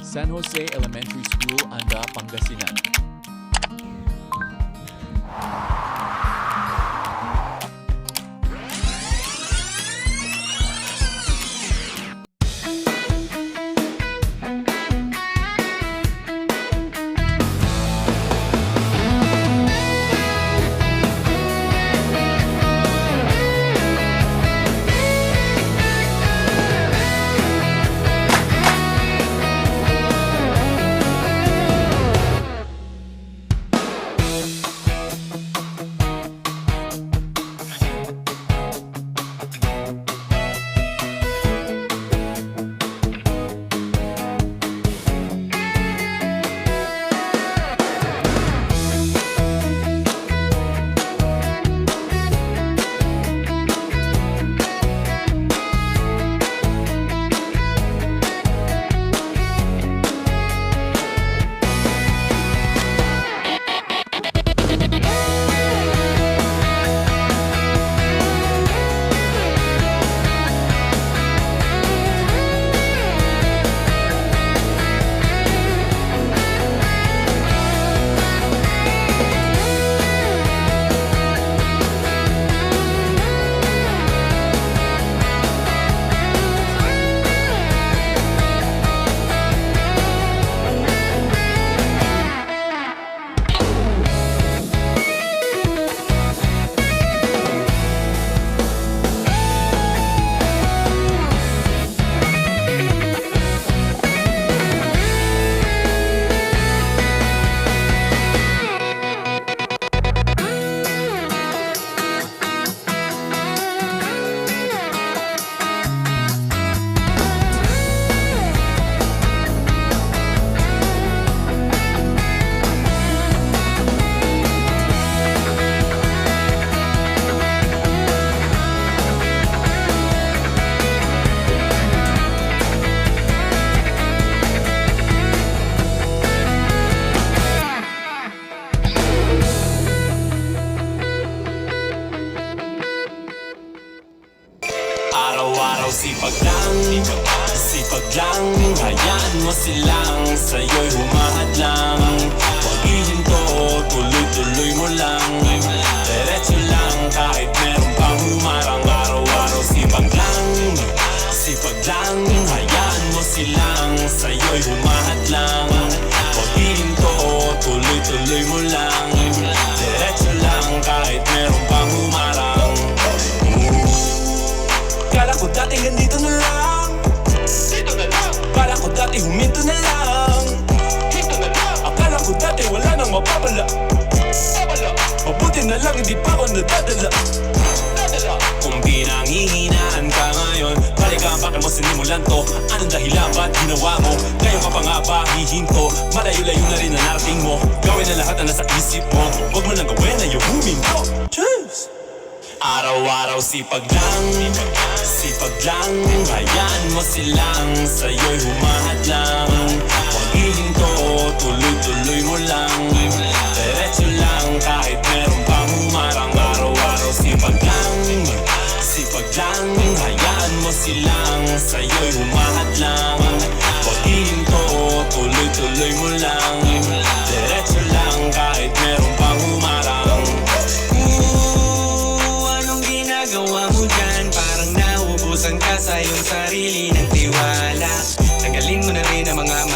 San Jose Elementary School, Anda, Pangasinan. Araw-araw sipag lang hayaan mo silang sa'yo'y humahadlang. Huwag ihinto, tuloy-tuloy mo lang. Diretso lang kahit meron pang humarang. Araw-araw sipag lang hayaan mo silang sa'yo'y humahadlang. Huwag ihinto, tuloy-tuloy mo lang. Diretso lang kahit meron pang humarang. Kala ko dati ganito na lang, kala ko dati huminto na lang, akala ko dati wala nang mapapala. Mabuti na lang hindi pa ako nadadala. Kung pinanghihinaan ka ngayon, balikan bakit mo sinimulan to? Anong dahilan ba't ginawa mo? Ngayon ka pa nga ba hihinto? Malayo-layo na rin na narating mo. Gawin na lahat na nasa isip mo. Huwag mo lang gawin na yung huminto. Cheers! Araw-araw sipag lang hayaan mo silang sa'yo'y humahadlang. Huwag ihinto, tuloy-tuloy mo lang. Diretso lang kahit meron pang humarang. Araw-araw sipag lang hayaan mo silang sa'yo'y humahadlang. Huwag ihinto, tuloy-tuloy mo lang. Diretso lang kahit meron pang humarang. Gawa mo dyan, parang naubusan ka sa iyong sarili ng tiwala. Tanggalin mo na rin ang mga